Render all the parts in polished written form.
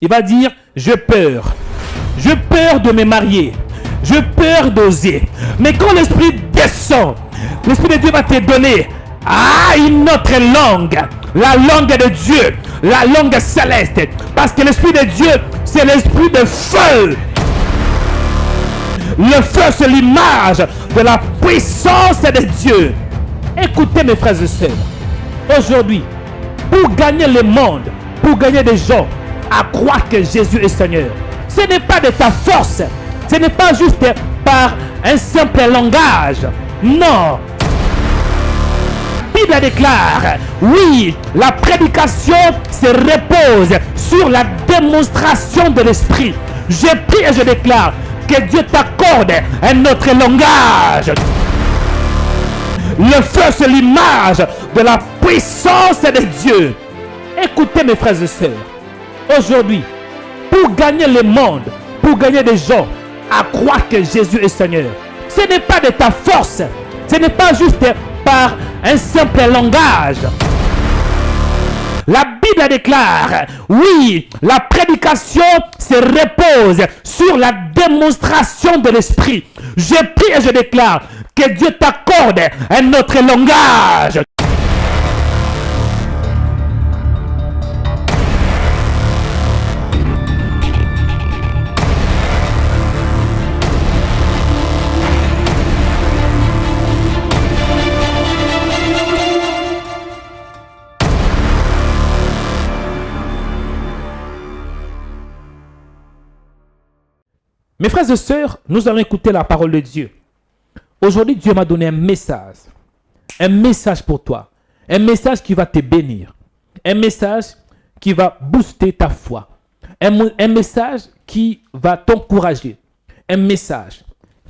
Il va dire, j'ai peur. J'ai peur de me marier. J'ai peur d'oser. Mais quand l'Esprit descend, l'Esprit de Dieu va te donner une autre langue. La langue de Dieu. La langue céleste. Parce que l'Esprit de Dieu, c'est l'Esprit de feu. Le feu, c'est l'image de la puissance de Dieu. Écoutez mes frères et sœurs. Aujourd'hui, pour gagner le monde, pour gagner des gens à croire que Jésus est Seigneur, ce n'est pas de ta force. Ce n'est pas juste par un simple langage. Non. La Bible déclare, oui, la prédication se repose sur la démonstration de l'Esprit. Je prie et je déclare que Dieu t'accorde un autre langage. Le feu, c'est l'image de la puissance de Dieu. Écoutez mes frères et sœurs. Aujourd'hui, pour gagner le monde, pour gagner des gens à croire que Jésus est Seigneur, ce n'est pas de ta force. Ce n'est pas juste par un simple langage. La Bible déclare, oui, la prédication se repose sur la démonstration de l'Esprit. Je prie et je déclare que Dieu t'accorde un autre langage. Mes frères et sœurs, nous allons écouter la parole de Dieu. Aujourd'hui, Dieu m'a donné un message pour toi, un message qui va te bénir, un message qui va booster ta foi, un message qui va t'encourager, un message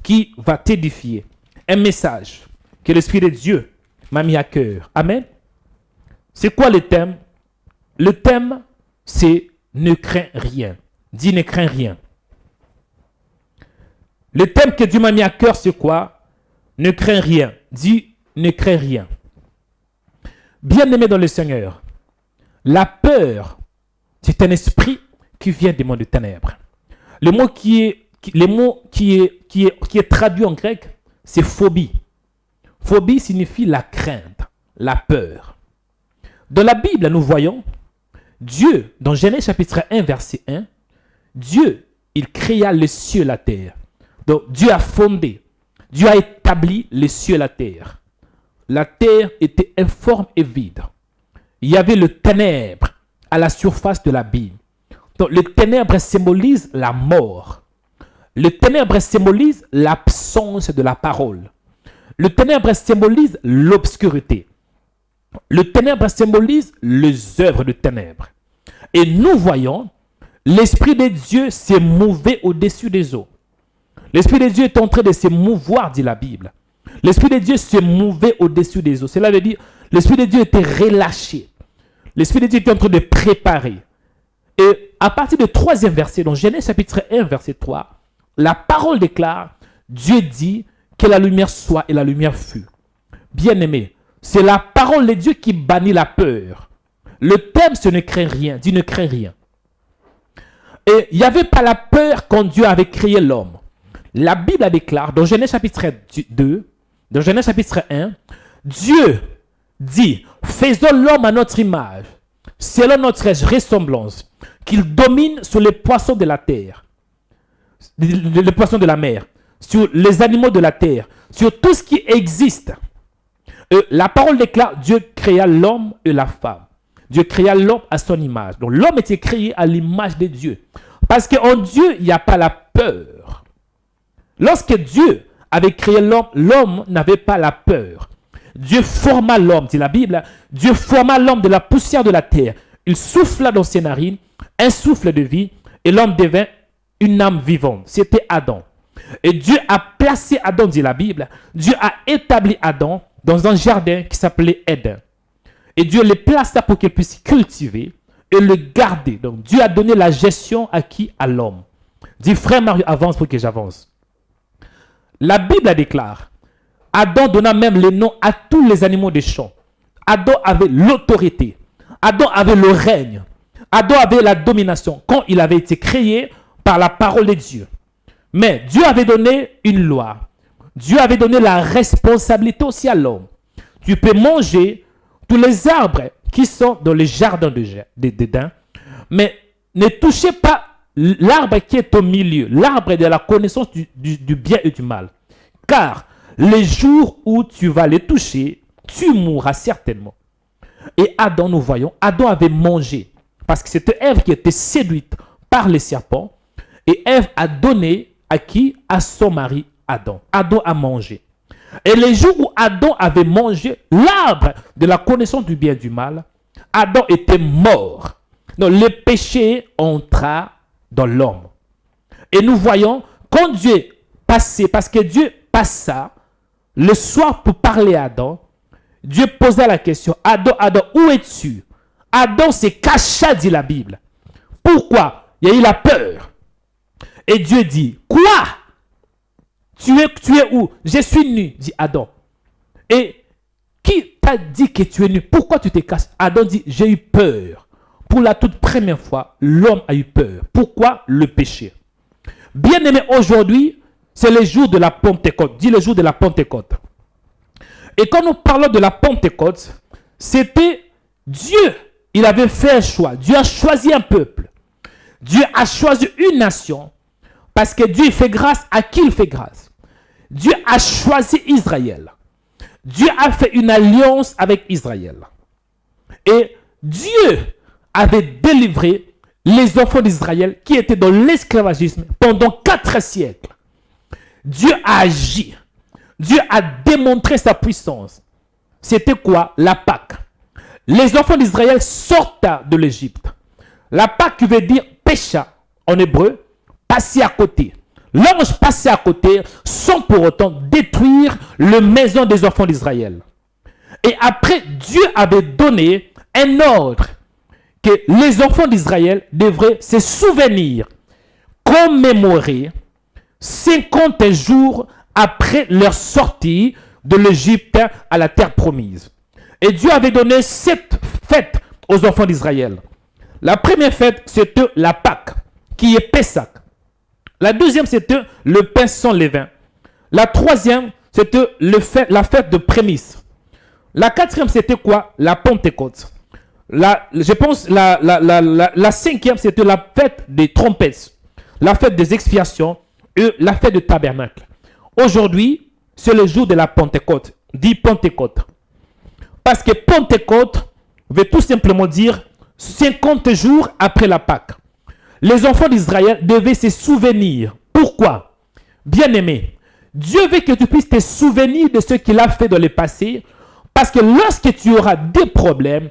qui va t'édifier, un message que l'Esprit de Dieu m'a mis à cœur. Amen. C'est quoi le thème? Le thème, c'est ne crains rien. Dis ne crains rien. Le thème que Dieu m'a mis à cœur, c'est quoi? Ne crains rien. Dis, ne crains rien. Bien-aimé dans le Seigneur, la peur, c'est un esprit qui vient des mondes de ténèbres. Le mot qui est traduit en grec, c'est phobie. Phobie signifie la crainte, la peur. Dans la Bible, nous voyons Dieu, dans Genèse chapitre 1, verset 1, Dieu, il créa les cieux et la terre. Donc, Dieu a fondé, Dieu a établi les cieux et la terre. La terre était informe et vide. Il y avait le ténèbre à la surface de l'abîme. Donc, le ténèbre symbolise la mort. Le ténèbre symbolise l'absence de la parole. Le ténèbre symbolise l'obscurité. Le ténèbre symbolise les œuvres de ténèbres. Et nous voyons, l'Esprit de Dieu s'est mouvé au-dessus des eaux. L'Esprit de Dieu est en train de se mouvoir, dit la Bible. L'Esprit de Dieu se mouvait au-dessus des eaux. Cela veut dire, l'Esprit de Dieu était relâché. L'Esprit de Dieu était en train de préparer. Et à partir du 3e verset, dans Genèse chapitre 1, verset 3, la parole déclare, Dieu dit que la lumière soit et la lumière fut. Bien-aimé, c'est la parole de Dieu qui bannit la peur. Le thème, c'est ne crains rien. Dis ne crains rien. Et il n'y avait pas la peur quand Dieu avait créé l'homme. La Bible déclare, dans Genèse chapitre 2, dans Genèse chapitre 1, Dieu dit, faisons l'homme à notre image, selon notre ressemblance, qu'il domine sur les poissons de la terre, les poissons de la mer, sur les animaux de la terre, sur tout ce qui existe. La parole déclare, Dieu créa l'homme et la femme. Dieu créa l'homme à son image. Donc l'homme était créé à l'image de Dieu. Parce qu'en Dieu, il n'y a pas la peur. Lorsque Dieu avait créé l'homme, l'homme n'avait pas la peur. Dieu forma l'homme, dit la Bible. Dieu forma l'homme de la poussière de la terre. Il souffla dans ses narines un souffle de vie et l'homme devint une âme vivante. C'était Adam. Et Dieu a placé Adam, dit la Bible. Dieu a établi Adam dans un jardin qui s'appelait Éden. Et Dieu le plaça pour qu'il puisse cultiver et le garder. Donc Dieu a donné la gestion à qui? À l'homme. Dis frère Mario, avance pour que j'avance. La Bible déclare, Adam donna même le nom à tous les animaux des champs. Adam avait l'autorité. Adam avait le règne. Adam avait la domination quand il avait été créé par la parole de Dieu. Mais Dieu avait donné une loi. Dieu avait donné la responsabilité aussi à l'homme. Tu peux manger tous les arbres qui sont dans les jardins d'Éden, mais ne touchez pas l'arbre qui est au milieu, l'arbre de la connaissance du bien et du mal. Car les jours où tu vas les toucher, tu mourras certainement. Et Adam, nous voyons, Adam avait mangé. Parce que c'était Ève qui était séduite par les serpents. Et Ève a donné à qui? À son mari Adam. Adam a mangé. Et les jours où Adam avait mangé l'arbre de la connaissance du bien et du mal, Adam était mort. Donc le péché entra dans l'homme. Et nous voyons, quand Dieu passait, parce que Dieu passa le soir pour parler à Adam, Dieu posa la question, Adam, Adam, où es-tu? Adam se cacha, dit la Bible. Pourquoi? Il y a eu la peur. Et Dieu dit, quoi? Tu es où? Je suis nu, dit Adam. Et qui t'a dit que tu es nu? Pourquoi tu te caches? Adam dit, j'ai eu peur. Pour la toute première fois, l'homme a eu peur. Pourquoi? Le péché. Bien aimé, aujourd'hui, c'est le jour de la Pentecôte. Dis le jour de la Pentecôte. Et quand nous parlons de la Pentecôte, c'était Dieu. Il avait fait un choix. Dieu a choisi un peuple. Dieu a choisi une nation. Parce que Dieu fait grâce à qui il fait grâce. Dieu a choisi Israël. Dieu a fait une alliance avec Israël. Et Dieu avait délivré les enfants d'Israël qui étaient dans l'esclavagisme pendant 4 siècles. Dieu a agi. Dieu a démontré sa puissance. C'était quoi? La Pâque. Les enfants d'Israël sortent de l'Égypte. La Pâque veut dire pécha en hébreu, passer à côté. L'ange passait à côté sans pour autant détruire la maison des enfants d'Israël. Et après, Dieu avait donné un ordre que les enfants d'Israël devraient se souvenir, commémorer 50 jours après leur sortie de l'Égypte à la terre promise. Et Dieu avait donné 7 fêtes aux enfants d'Israël. La première fête, c'était la Pâque, qui est Pessah. La deuxième, c'était le pain sans levain. La troisième, c'était la fête de prémices. La quatrième, c'était quoi? La Pentecôte. Je pense la cinquième, c'était la fête des trompettes, la fête des expiations et la fête du tabernacle. Aujourd'hui, c'est le jour de la Pentecôte. Dit Pentecôte. Parce que Pentecôte veut tout simplement dire 50 jours après la Pâque. Les enfants d'Israël devaient se souvenir. Pourquoi? Bien-aimé, Dieu veut que tu puisses te souvenir de ce qu'il a fait dans le passé. Parce que lorsque tu auras des problèmes,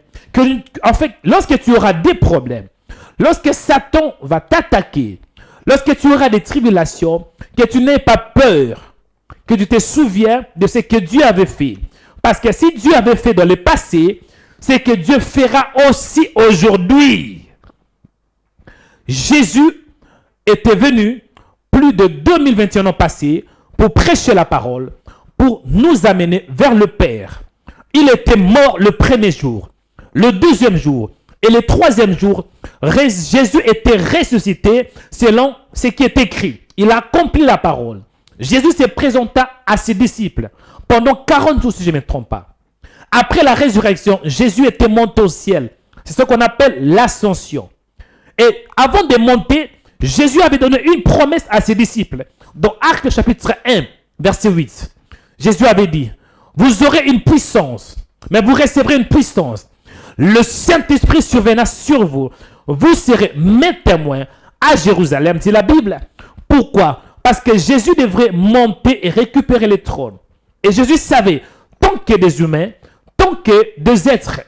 lorsque Satan va t'attaquer, lorsque tu auras des tribulations, que tu n'aies pas peur, que tu te souviens de ce que Dieu avait fait. Parce que si Dieu avait fait dans le passé, c'est que Dieu fera aussi aujourd'hui. Jésus était venu plus de 2021 ans passés pour prêcher la parole, pour nous amener vers le Père. Il était mort le premier jour, le deuxième jour et le troisième jour. Jésus était ressuscité selon ce qui est écrit. Il a accompli la parole. Jésus se présenta à ses disciples pendant 40 jours, si je ne me trompe pas. Après la résurrection, Jésus était monté au ciel. C'est ce qu'on appelle l'ascension. Et avant de monter, Jésus avait donné une promesse à ses disciples. Dans Actes chapitre 1, verset 8. Jésus avait dit, vous aurez une puissance, mais vous recevrez une puissance. Le Saint-Esprit surviendra sur vous. Vous serez mes témoins à Jérusalem, dit la Bible. Pourquoi? Parce que Jésus devrait monter et récupérer le trône. Et Jésus savait, tant que des humains, tant que des êtres,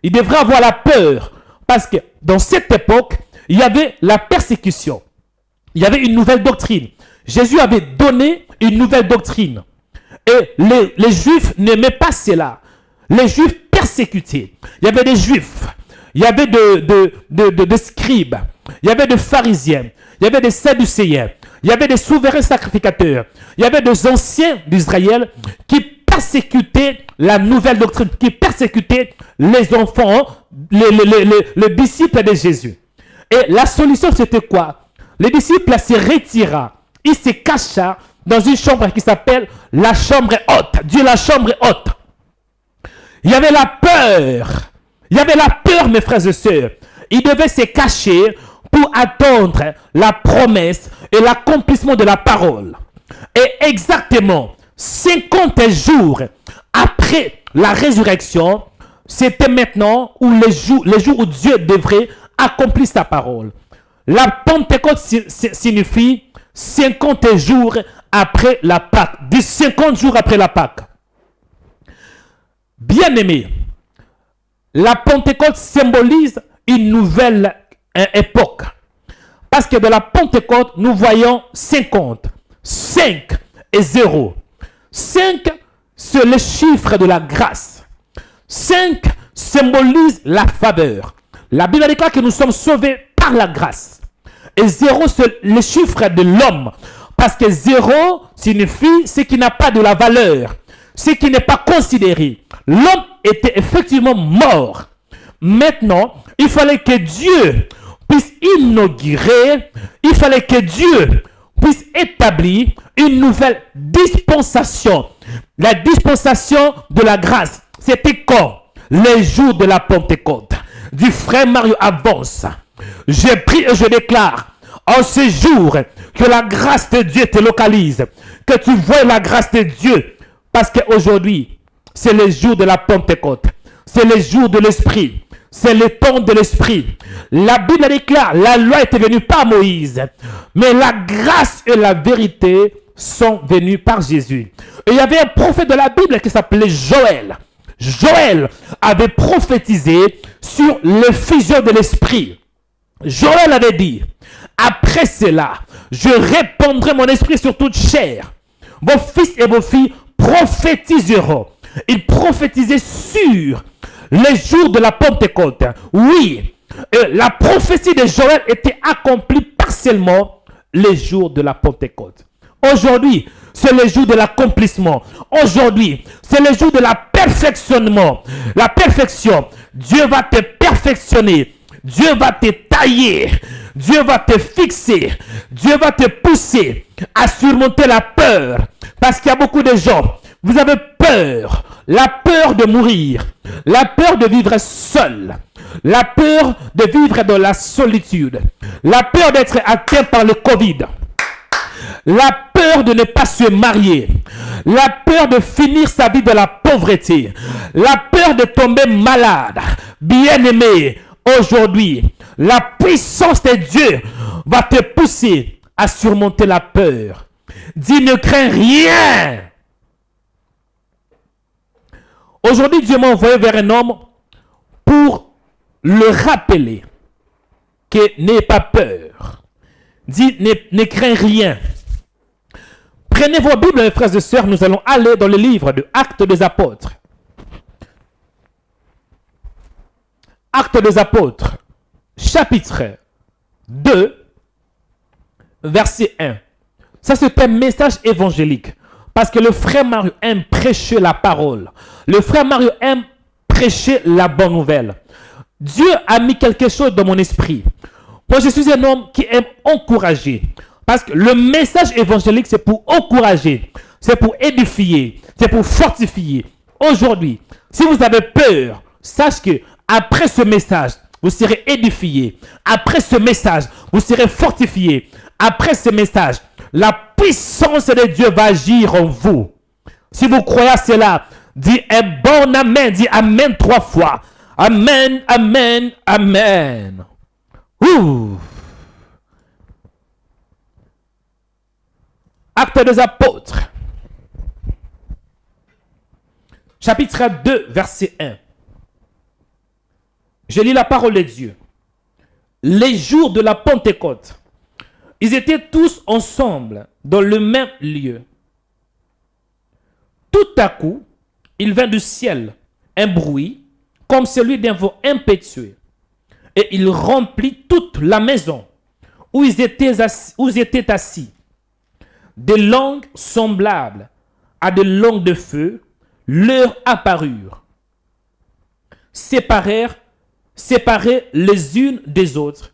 il devrait avoir la peur. Parce que dans cette époque, il y avait la persécution. Il y avait une nouvelle doctrine. Jésus avait donné une nouvelle doctrine. Et les Juifs n'aimaient pas cela. Les Juifs persécutés. Il y avait des Juifs. Il y avait des scribes. Il y avait des pharisiens. Il y avait des sadducéens. Il y avait des souverains sacrificateurs. Il y avait des anciens d'Israël qui persécutaient la nouvelle doctrine, qui persécutaient les enfants, les disciples de Jésus. Et la solution, c'était quoi? Le disciple se retira. Il se cacha dans une chambre qui s'appelle la chambre haute. Dieu, la chambre haute. Il y avait la peur. Il y avait la peur, mes frères et sœurs. Il devait se cacher pour attendre la promesse et l'accomplissement de la parole. Et exactement 50 jours après la résurrection, c'était maintenant où les jours où Dieu devrait accomplir sa parole. La Pentecôte signifie 50 jours après la Pâque. 50 jours après la Pâque. Bien-aimé, la Pentecôte symbolise une nouvelle époque. Parce que de la Pentecôte, nous voyons 50. 5 et 0. 5, c'est le chiffre de la grâce. 5 symbolise la faveur. La Bible déclare que nous sommes sauvés par la grâce. Et 0, c'est le chiffre de l'homme. Parce que 0 signifie ce qui n'a pas de la valeur. Ce qui n'est pas considéré. L'homme était effectivement mort. Maintenant, il fallait que Dieu puisse inaugurer, il fallait que Dieu puisse établir une nouvelle dispensation. La dispensation de la grâce. C'était quand? Les jours de la Pentecôte. Du frère Mario avance. Je prie et je déclare en ce jour que la grâce de Dieu te localise. Que tu vois la grâce de Dieu. Parce qu'aujourd'hui, c'est le jour de la Pentecôte. C'est le jour de l'Esprit. C'est le temps de l'Esprit. La Bible déclare, la loi était venue par Moïse. Mais la grâce et la vérité sont venues par Jésus. Et il y avait un prophète de la Bible qui s'appelait Joël. Joël avait prophétisé sur l'effusion de l'Esprit. Joël avait dit, après cela, je répandrai mon esprit sur toute chair. Vos fils et vos filles prophétiseront. Il prophétisait sur les jours de la Pentecôte. Oui, la prophétie de Joël était accomplie partiellement les jours de la Pentecôte. Aujourd'hui, c'est le jour de l'accomplissement. Aujourd'hui, c'est le jour de la perfectionnement. La perfection. Dieu va te perfectionner. Dieu va te tailler. Dieu va te fixer. Dieu va te pousser à surmonter la peur. Parce qu'il y a beaucoup de gens, vous avez peur. La peur de mourir. La peur de vivre seul. La peur de vivre dans la solitude. La peur d'être atteint par le Covid. La peur de ne pas se marier. La peur de finir sa vie dans la pauvreté. La peur de tomber malade. Bien-aimé, aujourd'hui, la puissance de Dieu va te pousser à surmonter la peur. Dis, ne crains rien. Aujourd'hui, Dieu m'a envoyé vers un homme pour le rappeler que n'aie pas peur. Dis, ne crains rien. Prenez vos Bibles, mes frères et sœurs, nous allons aller dans le livre de Actes des Apôtres. Actes des Apôtres, chapitre 2, verset 1. Ça, c'est un message évangélique. Parce que le frère Mario aime prêcher la parole. Le frère Mario aime prêcher la bonne nouvelle. Dieu a mis quelque chose dans mon esprit. Moi, je suis un homme qui aime encourager. Parce que le message évangélique, c'est pour encourager. C'est pour édifier. C'est pour fortifier. Aujourd'hui, si vous avez peur, sache que après ce message, vous serez édifié. Après ce message, vous serez fortifié. Après ce message, la puissance de Dieu va agir en vous. Si vous croyez à cela, dis un bon amen. Dis amen 3 fois. Amen, amen, amen. Ouh. Actes des Apôtres. Chapitre 2, verset 1. Je lis la parole de Dieu. Les jours de la Pentecôte, ils étaient tous ensemble dans le même lieu. Tout à coup, il vint du ciel un bruit comme celui d'un vent impétueux. Et il remplit toute la maison où ils étaient assis. Des langues semblables à des langues de feu leur apparurent. Séparées les unes des autres.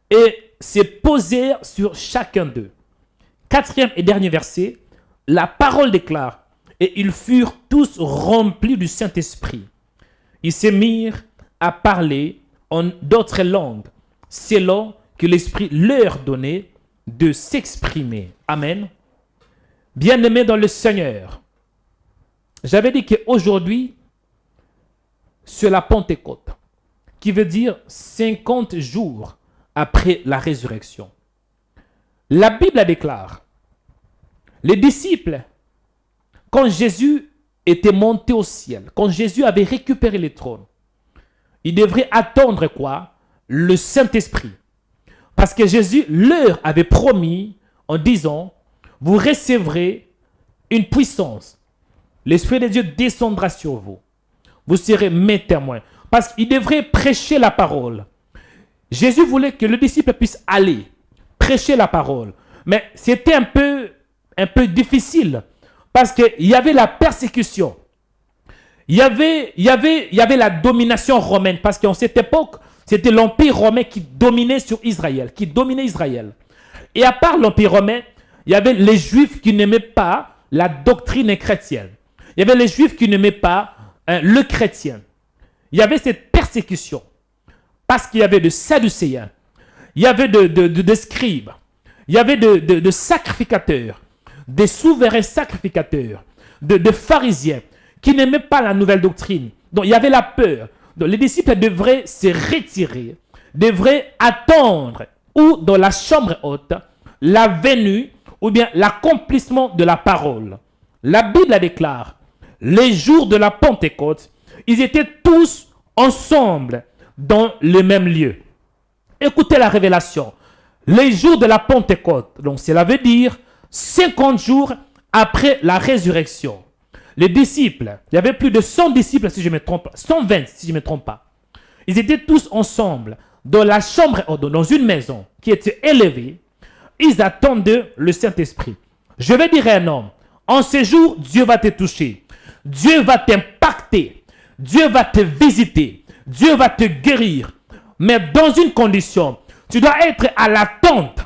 et se posèrent sur chacun d'eux. 4e et dernier verset, la parole déclare, et ils furent tous remplis du Saint-Esprit. Ils se mirent à parler en d'autres langues, selon que l'Esprit leur donnait de s'exprimer. Amen. Bien-aimés dans le Seigneur, j'avais dit qu'aujourd'hui, c'est la Pentecôte, qui veut dire 50 jours après la résurrection. La Bible déclare, les disciples, quand Jésus était monté au ciel, quand Jésus avait récupéré le trône, ils devraient attendre quoi? Le Saint-Esprit. Parce que Jésus leur avait promis en disant, vous recevrez une puissance. L'Esprit de Dieu descendra sur vous. Vous serez mes témoins. Parce qu'il devrait prêcher la parole. Jésus voulait que le disciple puisse aller prêcher la parole. Mais c'était un peu difficile. Parce qu'il y avait la persécution. Il y avait la domination romaine. Parce qu'en cette époque, c'était l'Empire romain qui dominait sur Israël. Qui dominait Israël. Et à part l'Empire romain, il y avait les Juifs qui n'aimaient pas la doctrine chrétienne. Il y avait les Juifs qui n'aimaient pas le chrétien. Il y avait cette persécution. Parce qu'il y avait de Sadducéens. Il y avait de scribes. Il y avait de sacrificateurs. Des souverains sacrificateurs. De pharisiens qui n'aimaient pas la nouvelle doctrine. Donc il y avait la peur. Donc les disciples devraient se retirer. Devraient attendre ou dans la chambre haute la venue ou bien l'accomplissement de la parole. La Bible déclare, les jours de la Pentecôte, ils étaient tous ensemble dans le même lieu. Écoutez la révélation. Les jours de la Pentecôte, donc cela veut dire 50 jours après la résurrection. Les disciples, il y avait plus de 100 disciples si je ne me trompe pas, 120 si je ne me trompe pas. Ils étaient tous ensemble dans la chambre, dans une maison qui était élevée. Ils attendaient le Saint-Esprit. Je vais dire à un homme, en ce jour, Dieu va te toucher. Dieu va t'impacter. Dieu va te visiter. Dieu va te guérir. Mais dans une condition, tu dois être à l'attente.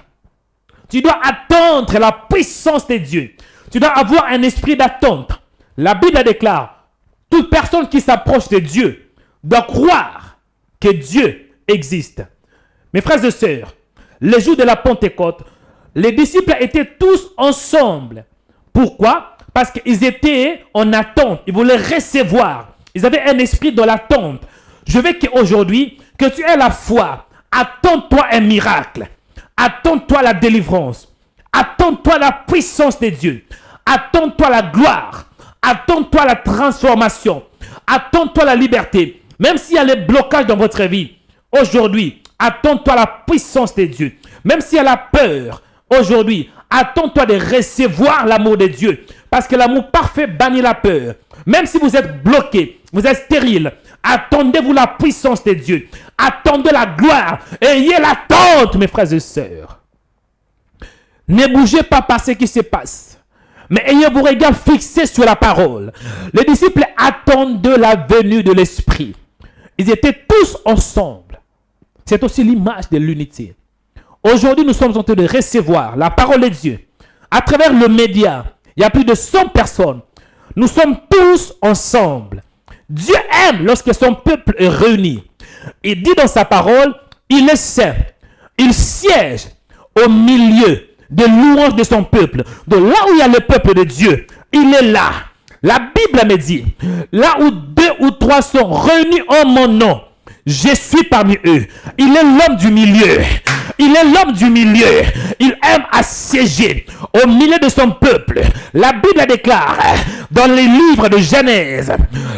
Tu dois attendre la puissance de Dieu. Tu dois avoir un esprit d'attente. La Bible déclare, toute personne qui s'approche de Dieu doit croire que Dieu existe. Mes frères et sœurs, les jours de la Pentecôte, les disciples étaient tous ensemble. Pourquoi? Parce qu'ils étaient en attente. Ils voulaient recevoir. Ils avaient un esprit de l'attente. Je veux qu'aujourd'hui, que tu aies la foi. Attends-toi un miracle. Attends-toi la délivrance. Attends-toi la puissance de Dieu. Attends-toi la gloire. Attends-toi la transformation. Attends-toi la liberté. Même s'il y a les blocages dans votre vie, aujourd'hui, attends-toi la puissance de Dieu. Même s'il y a la peur, aujourd'hui, attends-toi de recevoir l'amour de Dieu. Parce que l'amour parfait bannit la peur. Même si vous êtes bloqué, vous êtes stérile, attendez-vous la puissance de Dieu. Attendez la gloire. Ayez l'attente, mes frères et sœurs. Ne bougez pas par ce qui se passe. Mais ayez vos regards fixés sur la parole. Les disciples attendent de la venue de l'Esprit. Ils étaient tous ensemble. C'est aussi l'image de l'unité. Aujourd'hui, nous sommes en train de recevoir la parole de Dieu. À travers le média, il y a plus de 100 personnes. Nous sommes tous ensemble. Dieu aime lorsque son peuple est réuni. Il dit dans sa parole, il est saint. Il siège au milieu de louanges de son peuple. De là où il y a le peuple de Dieu, il est là. La Bible me dit, là où 2 ou 3 sont réunis en mon nom, je suis parmi eux. Il est l'homme du milieu. Il est l'homme du milieu. Il aime assiéger au milieu de son peuple. La Bible déclare dans les livres de Genèse,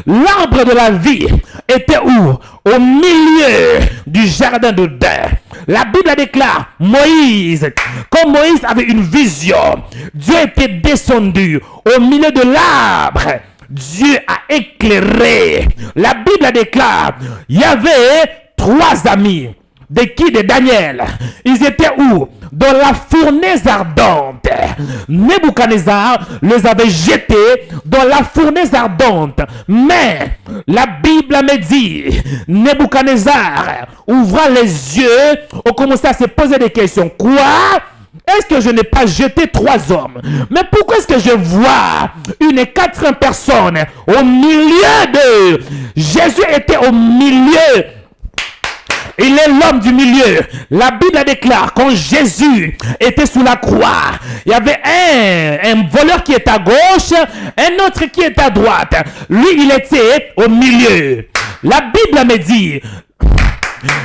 l'arbre de la vie était où? Au milieu du jardin d'Éden. La Bible déclare Moïse, quand Moïse avait une vision, Dieu était descendu au milieu de l'arbre. Dieu a éclairé. La Bible déclare, il y avait 3 amis. De qui? De Daniel. Ils étaient où? Dans la fournaise ardente. Nebuchadnezzar les avait jetés dans la fournaise ardente. Mais la Bible me dit, Nebuchadnezzar ouvra les yeux, on commençait à se poser des questions. Quoi? Est-ce que je n'ai pas jeté 3 hommes? Mais pourquoi est-ce que je vois une 4 personnes au milieu d'eux? Jésus était au milieu. Il est l'homme du milieu. La Bible déclare, quand Jésus était sous la croix, il y avait un voleur qui est à gauche, un autre qui est à droite. Lui, il était au milieu. La Bible me dit,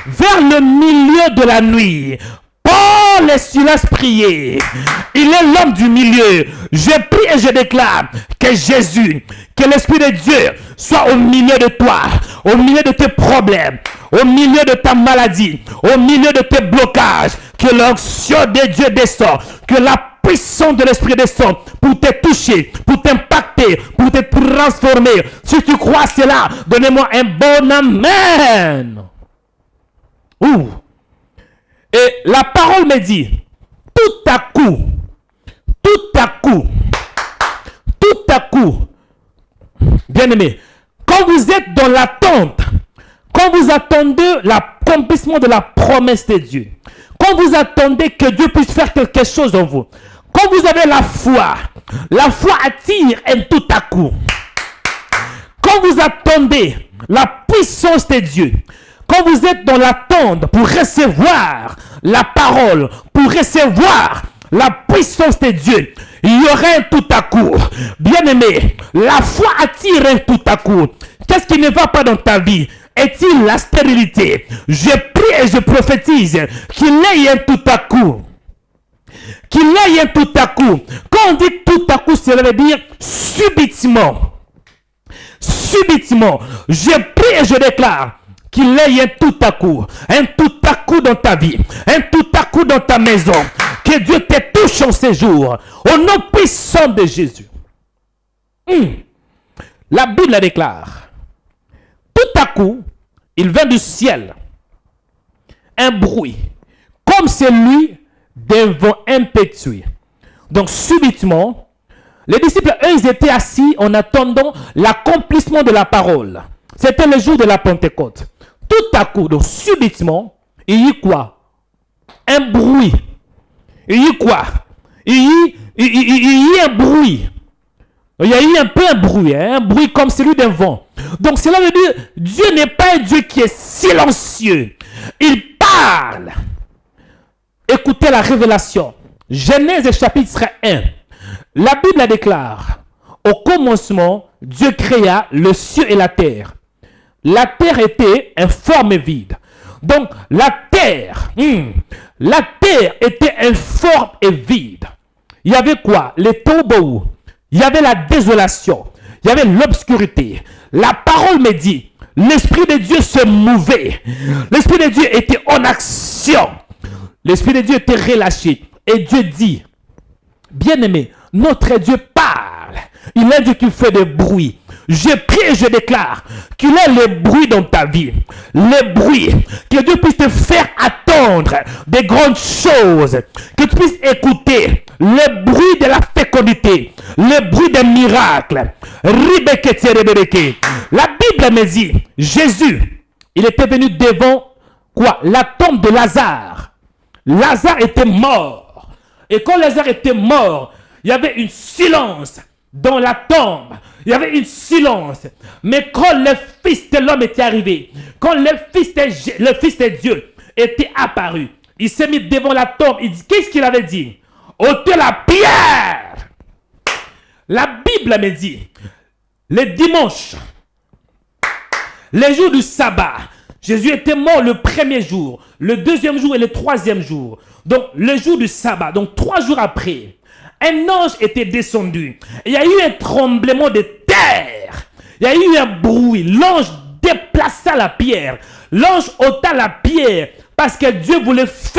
vers le milieu de la nuit, Paul et Silas priaient. Il est l'homme du milieu. Je prie et je déclare que Jésus, que l'Esprit de Dieu soit au milieu de toi, au milieu de tes problèmes, au milieu de ta maladie, au milieu de tes blocages. Que l'onction de Dieu descend, que la puissance de l'Esprit descend pour te toucher, pour t'impacter, pour te transformer. Si tu crois cela, donnez-moi un bon amen. Ouh. Et la parole me dit, tout à coup, bien-aimé, quand vous êtes dans l'attente, quand vous attendez l'accomplissement de la promesse de Dieu, quand vous attendez que Dieu puisse faire quelque chose en vous, quand vous avez la foi attire un tout à coup. Quand vous attendez la puissance de Dieu, quand vous êtes dans l'attente pour recevoir la parole, pour recevoir la puissance de Dieu, il y aura un tout à coup. Bien-aimé, la foi attire un tout à coup. Qu'est-ce qui ne va pas dans ta vie? Est-il la stérilité? Je prie et je prophétise qu'il ait un tout à coup. Qu'il ait un tout à coup. Quand on dit tout à coup, cela veut dire subitement. Subitement. Je prie et je déclare qu'il ait un tout à coup dans ta vie, un tout à coup dans ta maison. Que Dieu te touche en ces jours, au nom puissant de Jésus. La Bible déclare, tout à coup, il vint du ciel un bruit, comme celui d'un vent impétueux. Donc subitement, les disciples, eux, ils étaient assis en attendant l'accomplissement de la parole. C'était le jour de la Pentecôte. Tout à coup, donc subitement, il y eut quoi? Un bruit. Il y eut quoi? Il y eut un bruit. Il y a eu un peu un bruit comme celui d'un vent. Donc cela veut dire, Dieu n'est pas un Dieu qui est silencieux. Il parle. Écoutez la révélation. Genèse chapitre 1. La Bible déclare, au commencement, Dieu créa le ciel et la terre. La terre était informe et vide. Donc, la terre était informe et vide. Il y avait quoi? Les tombeaux. Il y avait la désolation. Il y avait l'obscurité. La parole me dit, l'Esprit de Dieu se mouvait. L'Esprit de Dieu était en action. L'Esprit de Dieu était relâché. Et Dieu dit, bien-aimé, notre Dieu parle. Il est un Dieu qui fait des bruits. Je prie et je déclare qu'il ait les bruits dans ta vie. Les bruits. Que Dieu puisse te faire attendre des grandes choses. Que tu puisses écouter le bruit de la fécondité. Le bruit des miracles. La Bible me dit, Jésus, il était venu devant quoi? La tombe de Lazare. Lazare était mort. Et quand Lazare était mort, il y avait une silence dans la tombe. Il y avait une silence. Mais quand le Fils de l'homme était arrivé, quand le Fils de Dieu était apparu, il s'est mis devant la tombe. Il dit, qu'est-ce qu'il avait dit? Ôtez la pierre. La Bible me dit, le dimanche, les jours du sabbat, Jésus était mort le premier jour, le deuxième jour et le troisième jour. Donc, le jour du sabbat, donc 3 jours après, un ange était descendu. Il y a eu un tremblement de terre. Il y a eu un bruit. L'ange déplaça la pierre. L'ange ôta la pierre parce que Dieu voulait se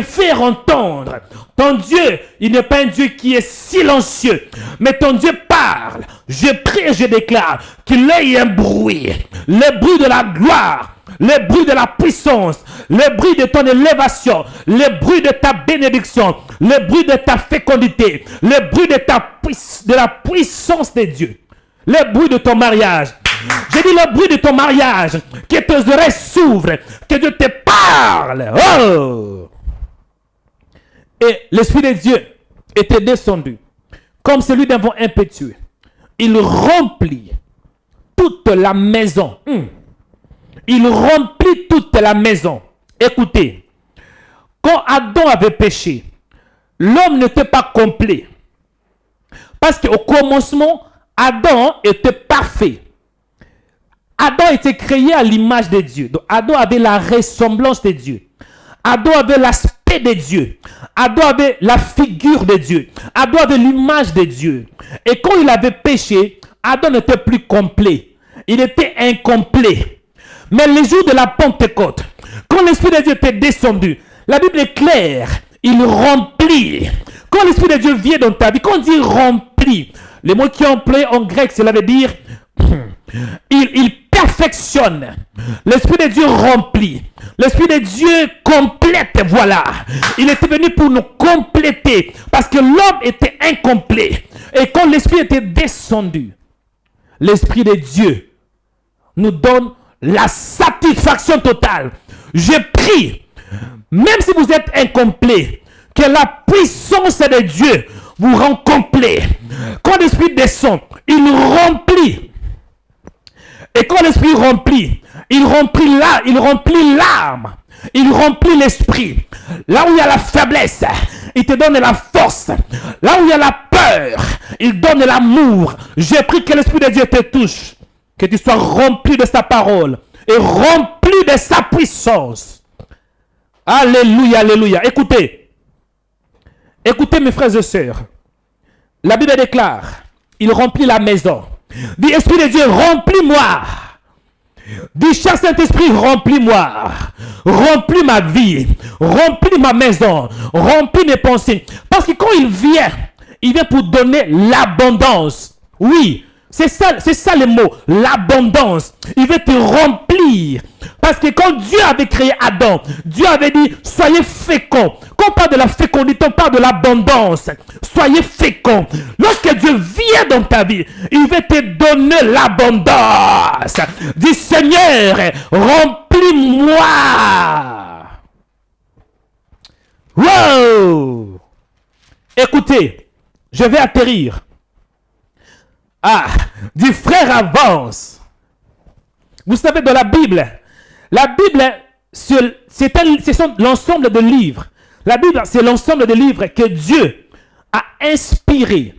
faire entendre. Ton Dieu, il n'est pas un Dieu qui est silencieux, mais ton Dieu parle. Je prie et je déclare qu'il ait un bruit. Le bruit de la gloire. le bruit de la puissance, le bruit de ton élévation, le bruit de ta bénédiction, le bruit de ta fécondité, le bruit de la puissance de Dieu, le bruit de ton mariage. J'ai dit le bruit de ton mariage, que tes oreilles s'ouvrent, que Dieu te parle. Oh! Et l'Esprit de Dieu était descendu comme celui d'un vent impétueux. Il remplit toute la maison. Il remplit toute la maison. Écoutez, quand Adam avait péché, l'homme n'était pas complet. Parce qu'au commencement, Adam était parfait. Adam était créé à l'image de Dieu. Donc Adam avait la ressemblance de Dieu. Adam avait l'aspect de Dieu. Adam avait la figure de Dieu. Adam avait l'image de Dieu. Et quand il avait péché, Adam n'était plus complet. Il était incomplet. Mais le jour de la Pentecôte, quand l'Esprit de Dieu était descendu, la Bible est claire, il remplit. Quand l'Esprit de Dieu vient dans ta vie, quand on dit remplit, le mot qui est employé en grec, cela veut dire il perfectionne. L'Esprit de Dieu remplit. L'Esprit de Dieu complète, voilà. Il était venu pour nous compléter parce que l'homme était incomplet. Et quand l'Esprit était descendu, l'Esprit de Dieu nous donne la satisfaction totale. Je prie, même si vous êtes incomplet, que la puissance de Dieu vous rend complet. Quand l'Esprit descend, il remplit. Et quand l'Esprit remplit, il remplit l'âme, il remplit l'esprit. Là où il y a la faiblesse, il te donne la force. Là où il y a la peur, il donne l'amour. J'ai pris que l'Esprit de Dieu te touche, que tu sois rempli de sa parole et rempli de sa puissance. Alléluia, alléluia. Écoutez mes frères et sœurs. La Bible déclare, il remplit la maison. Dis, Esprit de Dieu, remplis-moi. Dis, cher Saint-Esprit, remplis-moi. Remplis ma vie. Remplis ma maison. Remplis mes pensées. Parce que quand il vient pour donner l'abondance. Oui, c'est ça le mot, l'abondance. Il veut te remplir. Parce que quand Dieu avait créé Adam, Dieu avait dit, soyez féconds. Quand on parle de la fécondité, on parle de l'abondance. Soyez féconds. Lorsque Dieu vient dans ta vie, il veut te donner l'abondance. Dis, Seigneur, remplis-moi. Wow! Écoutez, je vais atterrir. Dis, frère, avance. Vous savez, dans la Bible, c'est l'ensemble de livres. La Bible, c'est l'ensemble de livres que Dieu a inspiré.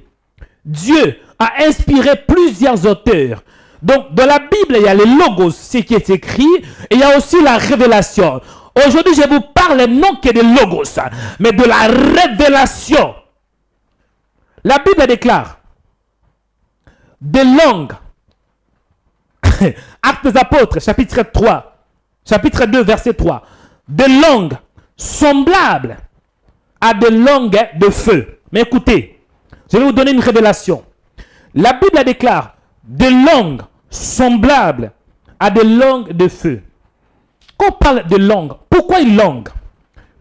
Dieu a inspiré plusieurs auteurs. Donc, dans la Bible, il y a le logos, ce qui est écrit, et il y a aussi la révélation. Aujourd'hui, je vous parle non que de logos, mais de la révélation. La Bible déclare des langues. Actes des Apôtres, chapitre 3, chapitre 2, verset 3. Des langues semblables à des langues de feu. Mais écoutez, je vais vous donner une révélation. La Bible déclare des langues semblables à des langues de feu. Quand on parle de langue, pourquoi une langue?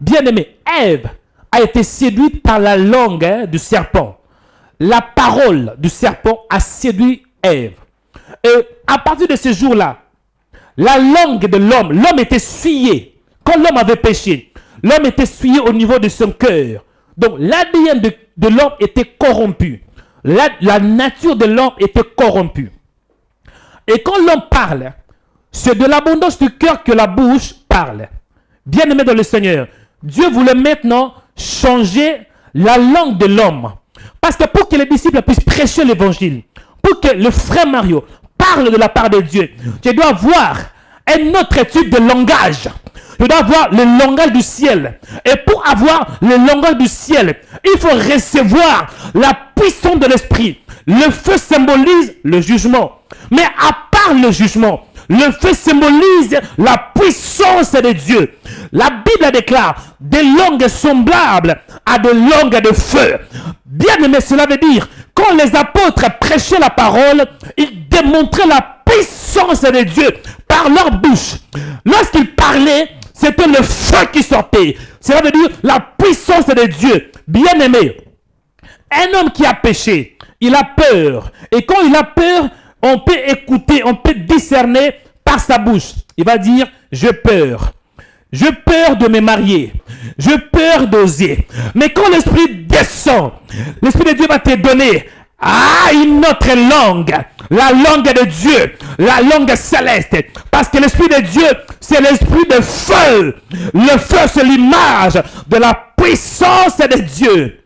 Bien aimé, Ève a été séduite par la langue du serpent. La parole du serpent a séduit Ève. Et à partir de ce jour-là, la langue de l'homme était souillé. Quand l'homme avait péché, l'homme était souillé au niveau de son cœur. Donc l'ADN de l'homme était corrompu. La nature de l'homme était corrompue. Et quand l'homme parle, c'est de l'abondance du cœur que la bouche parle. Bien aimé dans le Seigneur, Dieu voulait maintenant changer la langue de l'homme. Parce que pour que les disciples puissent prêcher l'évangile, pour que le frère Mario parle de la part de Dieu, je dois avoir un autre type de langage. Je dois avoir le langage du ciel. Et pour avoir le langage du ciel, il faut recevoir la puissance de l'esprit. Le feu symbolise le jugement. Mais à part le jugement, le feu symbolise la puissance de Dieu. La Bible déclare des langues semblables à des langues de feu. Bien aimé, cela veut dire Quand les apôtres prêchaient la parole, ils démontraient la puissance de Dieu par leur bouche. Lorsqu'ils parlaient, c'était le feu qui sortait. Cela veut dire la puissance de Dieu. Bien-aimé, un homme qui a péché, il a peur. Et quand il a peur, on peut écouter, on peut discerner par sa bouche. Il va dire, j'ai peur. J'ai peur de me marier. J'ai peur d'oser. Mais quand l'Esprit descend, l'Esprit de Dieu va te donner une autre langue. La langue de Dieu. La langue céleste. Parce que l'Esprit de Dieu, c'est l'Esprit de feu. Le feu, c'est l'image de la puissance de Dieu.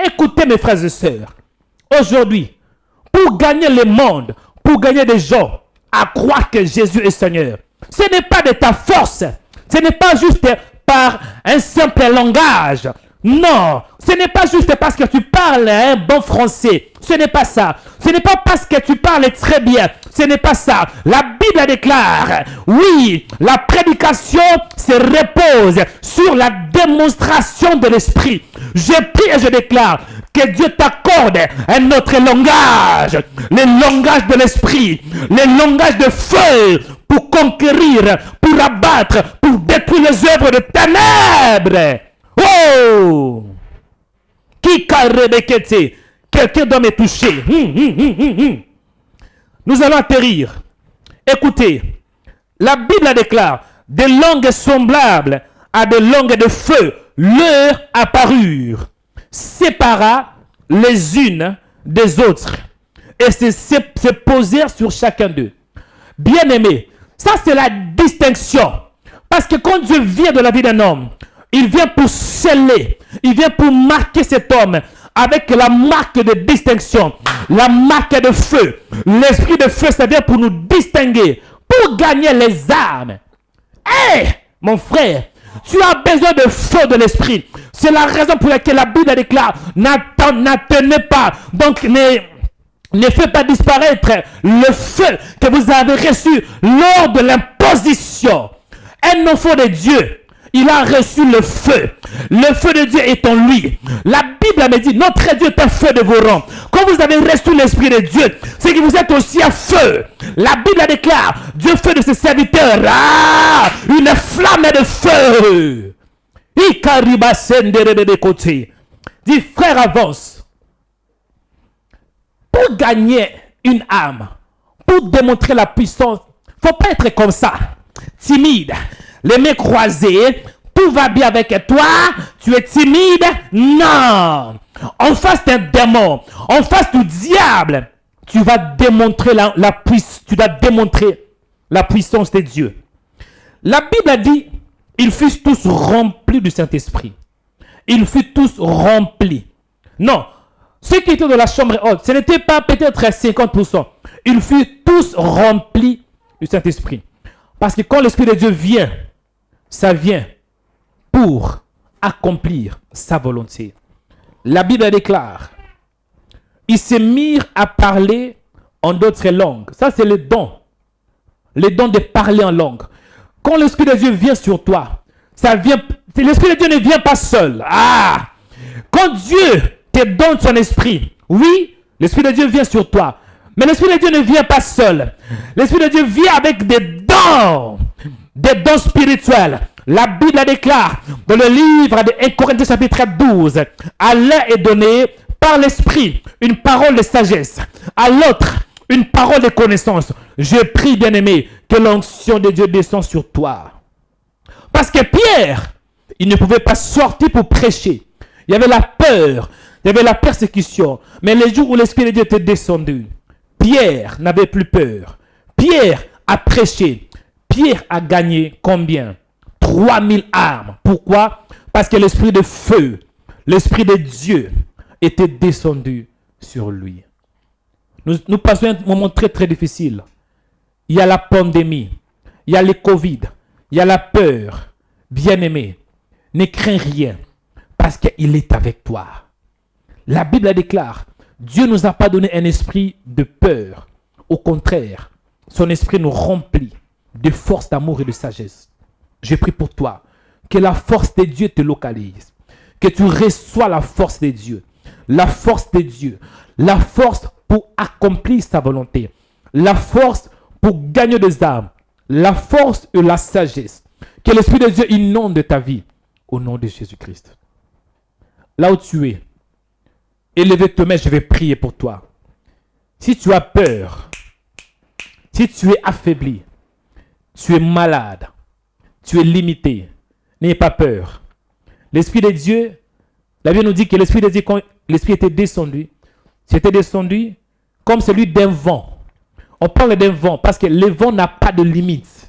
Écoutez mes frères et sœurs. Aujourd'hui, pour gagner le monde, pour gagner des gens à croire que Jésus est Seigneur, ce n'est pas de ta force. Ce n'est pas juste par un simple langage. Non, ce n'est pas juste parce que tu parles un bon français. Ce n'est pas ça. Ce n'est pas parce que tu parles très bien. Ce n'est pas ça. La Bible déclare, oui, la prédication se repose sur la démonstration de l'Esprit. Je prie et je déclare que Dieu t'accorde un autre langage. Le langage de l'Esprit. Le langage de feu pour conquérir, pour abattre, pour détruire les œuvres de ténèbres. Oh! Qui carrebekete? Quelqu'un doit me toucher. Nous allons atterrir. Écoutez, la Bible déclare, des langues semblables à des langues de feu leur apparurent, sépara les unes des autres, et se posèrent sur chacun d'eux. Bien-aimé, ça c'est la distinction. Parce que quand Dieu vient de la vie d'un homme, il vient pour sceller, il vient pour marquer cet homme avec la marque de distinction, la marque de feu. L'esprit de feu, ça vient pour nous distinguer, pour gagner les âmes. Hé, mon frère, tu as besoin de feu de l'esprit. C'est la raison pour laquelle la Bible déclare, n'attendez pas. Donc, ne faites pas disparaître le feu que vous avez reçu lors de l'imposition. Un enfant de Dieu, il a reçu le feu. Le feu de Dieu est en lui. La Bible me dit, notre Dieu est un feu de vos rangs. Quand vous avez reçu l'Esprit de Dieu, c'est que vous êtes aussi un feu. La Bible déclare, Dieu fait de ses serviteurs une flamme de feu. Dis, frère, avance. Pour gagner une âme, pour démontrer la puissance, il ne faut pas être comme ça, timide, les mains croisées, tout va bien avec toi, tu es timide. Non, en face d'un démon, en face du diable, tu vas démontrer la puissance de Dieu. La Bible a dit, ils furent tous remplis du Saint-Esprit. Ils furent tous remplis. Non, ceux qui étaient dans la chambre haute, ce n'était pas peut-être 50%. Ils furent tous remplis du Saint-Esprit. Parce que quand l'Esprit de Dieu vient, ça vient pour accomplir sa volonté. La Bible déclare, ils se mirent à parler en d'autres langues. Ça, c'est le don. Le don de parler en langue. Quand l'Esprit de Dieu vient sur toi, ça vient. L'Esprit de Dieu ne vient pas seul. Quand Dieu te donne son esprit, oui, l'Esprit de Dieu vient sur toi. Mais l'Esprit de Dieu ne vient pas seul. L'Esprit de Dieu vient avec des dons spirituels. La Bible déclare dans le livre de 1 Corinthiens chapitre 12, à l'un est donné par l'Esprit une parole de sagesse, à l'autre une parole de connaissance. Je prie, bien-aimé, que l'onction de Dieu descende sur toi. Parce que Pierre, il ne pouvait pas sortir pour prêcher. Il y avait la peur, il y avait la persécution. Mais les jours où l'Esprit de Dieu était descendu, Pierre n'avait plus peur. Pierre a prêché. Pierre a gagné combien? 3000 âmes. Pourquoi? Parce que l'esprit de feu, l'esprit de Dieu était descendu sur lui. Nous passons un moment très très difficile. Il y a la pandémie, il y a le Covid, il y a la peur. Bien-aimé, ne crains rien parce qu'il est avec toi. La Bible déclare, Dieu ne nous a pas donné un esprit de peur. Au contraire, son esprit nous remplit de force, d'amour et de sagesse. Je prie pour toi, que la force de Dieu te localise, que tu reçois la force de Dieu, la force de Dieu, la force pour accomplir sa volonté, la force pour gagner des âmes, la force et la sagesse. Que l'Esprit de Dieu inonde ta vie au nom de Jésus-Christ. Là où tu es, élève tes mains, je vais prier pour toi. Si tu as peur, si tu es affaibli, tu es malade, tu es limité, n'ayez pas peur. L'Esprit de Dieu, la Bible nous dit que l'Esprit de Dieu, quand l'Esprit était descendu, c'était descendu comme celui d'un vent. On parle d'un vent parce que le vent n'a pas de limite.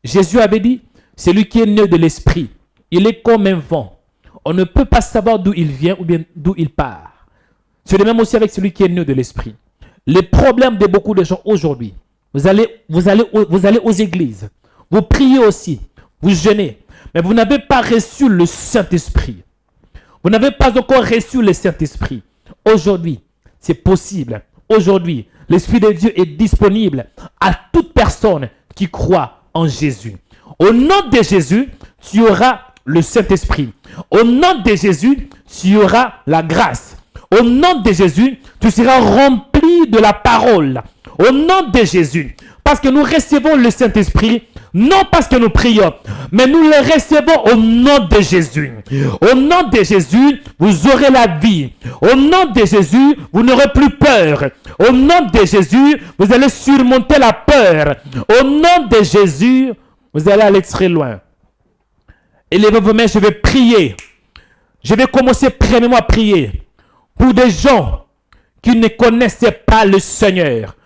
Jésus avait dit, celui qui est né de l'Esprit, il est comme un vent. On ne peut pas savoir d'où il vient ou bien d'où il part. C'est le même aussi avec celui qui est né de l'Esprit. Les problèmes de beaucoup de gens aujourd'hui, vous allez aux églises, vous priez aussi, vous jeûnez, mais vous n'avez pas reçu le Saint-Esprit. Vous n'avez pas encore reçu le Saint-Esprit. Aujourd'hui, c'est possible. Aujourd'hui, l'Esprit de Dieu est disponible à toute personne qui croit en Jésus. Au nom de Jésus, tu auras le Saint-Esprit. Au nom de Jésus, tu auras la grâce. Au nom de Jésus, tu seras rempli de la parole. Au nom de Jésus. Parce que nous recevons le Saint-Esprit, non parce que nous prions, mais nous le recevons au nom de Jésus. Au nom de Jésus, vous aurez la vie. Au nom de Jésus, vous n'aurez plus peur. Au nom de Jésus, vous allez surmonter la peur. Au nom de Jésus, vous allez aller très loin. Élevez vos mains, je vais prier. Je vais commencer premièrement à prier pour des gens qui ne connaissaient pas le Seigneur.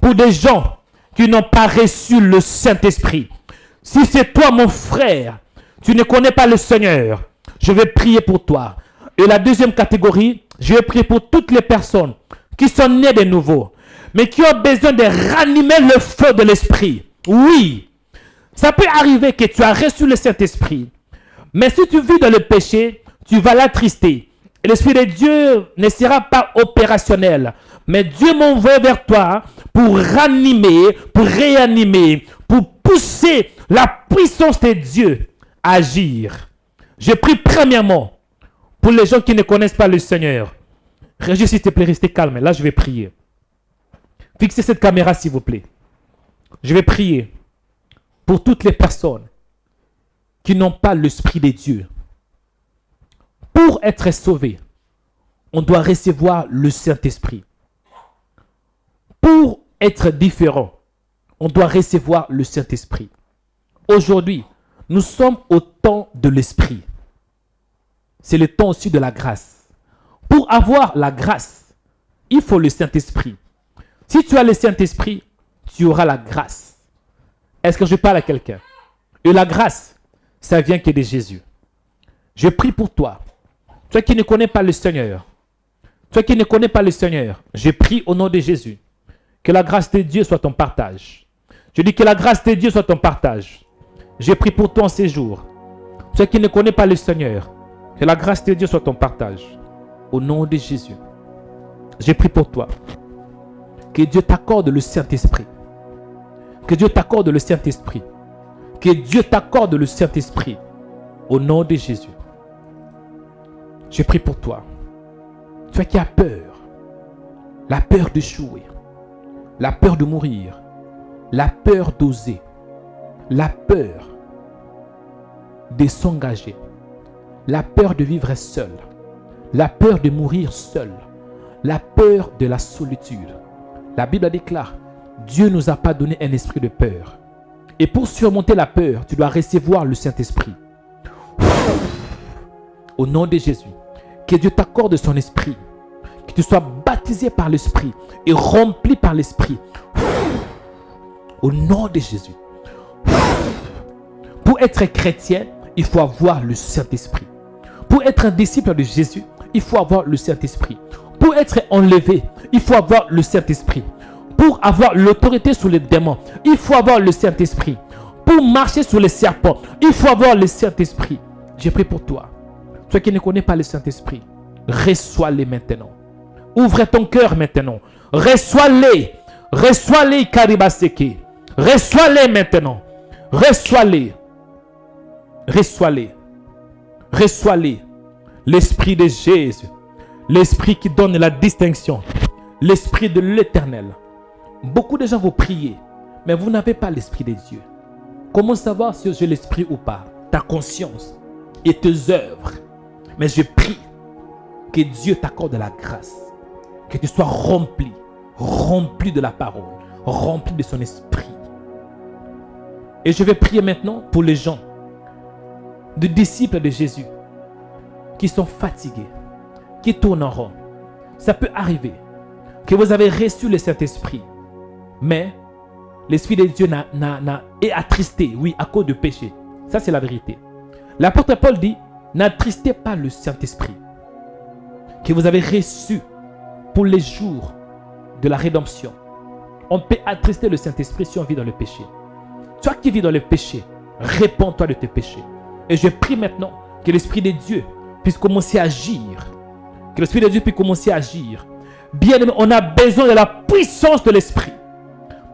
Pour des gens qui n'ont pas reçu le Saint-Esprit. Si c'est toi, mon frère, tu ne connais pas le Seigneur, je vais prier pour toi. Et la deuxième catégorie, je vais prier pour toutes les personnes qui sont nées de nouveau, mais qui ont besoin de ranimer le feu de l'Esprit. Oui, ça peut arriver que tu as reçu le Saint-Esprit, mais si tu vis dans le péché, tu vas l'attrister. Et l'Esprit de Dieu ne sera pas opérationnel. Mais Dieu m'envoie vers toi pour ranimer, pour réanimer, pour pousser la puissance de Dieu à agir. Je prie premièrement pour les gens qui ne connaissent pas le Seigneur. Régis, s'il te plaît, restez calme. Là, je vais prier. Fixez cette caméra, s'il vous plaît. Je vais prier pour toutes les personnes qui n'ont pas l'Esprit de Dieu. Pour être sauvés, on doit recevoir le Saint-Esprit. Pour être différent, on doit recevoir le Saint-Esprit. Aujourd'hui, nous sommes au temps de l'Esprit. C'est le temps aussi de la grâce. Pour avoir la grâce, il faut le Saint-Esprit. Si tu as le Saint-Esprit, tu auras la grâce. Est-ce que je parle à quelqu'un? Et la grâce, ça vient que de Jésus. Je prie pour toi. Toi qui ne connais pas le Seigneur. Toi qui ne connais pas le Seigneur, je prie au nom de Jésus. Que la grâce de Dieu soit ton partage. Je dis que la grâce de Dieu soit ton partage. Je prie pour toi en ces jours. Toi qui ne connais pas le Seigneur, que la grâce de Dieu soit ton partage. Au nom de Jésus. Je prie pour toi. Que Dieu t'accorde le Saint-Esprit. Que Dieu t'accorde le Saint-Esprit. Que Dieu t'accorde le Saint-Esprit. Au nom de Jésus. Je prie pour toi. Toi qui as peur. La peur d'échouer. La peur de mourir, la peur d'oser, la peur de s'engager, la peur de vivre seul, la peur de mourir seul, la peur de la solitude. La Bible déclare, Dieu ne nous a pas donné un esprit de peur. Et pour surmonter la peur, tu dois recevoir le Saint-Esprit. Au nom de Jésus, que Dieu t'accorde son esprit. Que tu sois baptisé par l'Esprit et rempli par l'Esprit. Au nom de Jésus. Pour être chrétien, il faut avoir le Saint-Esprit. Pour être un disciple de Jésus, il faut avoir le Saint-Esprit. Pour être enlevé, il faut avoir le Saint-Esprit. Pour avoir l'autorité sur les démons, il faut avoir le Saint-Esprit. Pour marcher sur les serpents, il faut avoir le Saint-Esprit. J'ai prié pour toi. Toi qui ne connais pas le Saint-Esprit, reçois-les maintenant. Ouvre ton cœur maintenant. Reçois-les. Reçois-les, Karibaseke. Reçois-les maintenant. Reçois-les. Reçois-les. Reçois-les. L'Esprit de Jésus. l'esprit qui donne la distinction, l'esprit de l'Éternel. Beaucoup de gens vont prier, mais vous n'avez pas l'esprit de Dieu. Comment savoir si j'ai l'esprit ou pas? Ta conscience et tes œuvres. Mais je prie que Dieu t'accorde la grâce, que tu sois rempli de la parole, rempli de son esprit. Et je vais prier maintenant pour les gens, de disciples de Jésus, qui sont fatigués, qui tournent en rond. Ça peut arriver que vous avez reçu le Saint-Esprit, mais l'Esprit de Dieu est attristé, oui, à cause du péché. Ça, c'est la vérité. L'apôtre Paul dit, n'attristez pas le Saint-Esprit que vous avez reçu pour les jours de la rédemption. On peut attrister le Saint-Esprit si on vit dans le péché. Toi qui vis dans le péché, réponds-toi de tes péchés. Et je prie maintenant que l'Esprit de Dieu puisse commencer à agir. Que l'Esprit de Dieu puisse commencer à agir. Bien aimé, on a besoin de la puissance de l'Esprit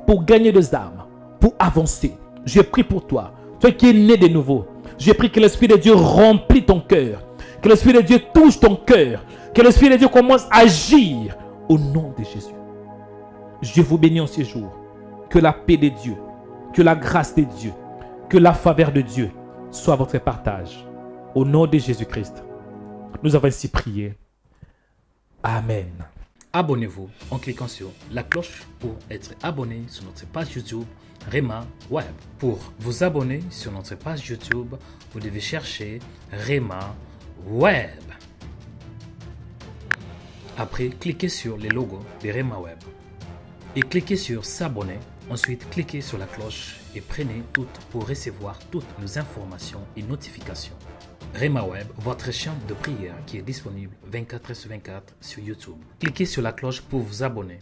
pour gagner des âmes, pour avancer. Je prie pour toi, toi qui es né de nouveau. Je prie que l'Esprit de Dieu remplisse ton cœur. Que l'Esprit de Dieu touche ton cœur. Que l'Esprit de Dieu commence à agir au nom de Jésus. Je vous bénis en ce jour. Que la paix de Dieu, que la grâce de Dieu, que la faveur de Dieu soit votre partage. Au nom de Jésus-Christ, nous avons ainsi prié. Amen. Abonnez-vous en cliquant sur la cloche pour être abonné sur notre page YouTube Rema Web. Pour vous abonner sur notre page YouTube, vous devez chercher Rema Web. Après, cliquez sur le logo de Rema Web et cliquez sur s'abonner. Ensuite, cliquez sur la cloche et prenez toutes pour recevoir toutes nos informations et notifications. Rema Web, votre chaîne de prière qui est disponible 24h sur 24 sur YouTube. Cliquez sur la cloche pour vous abonner.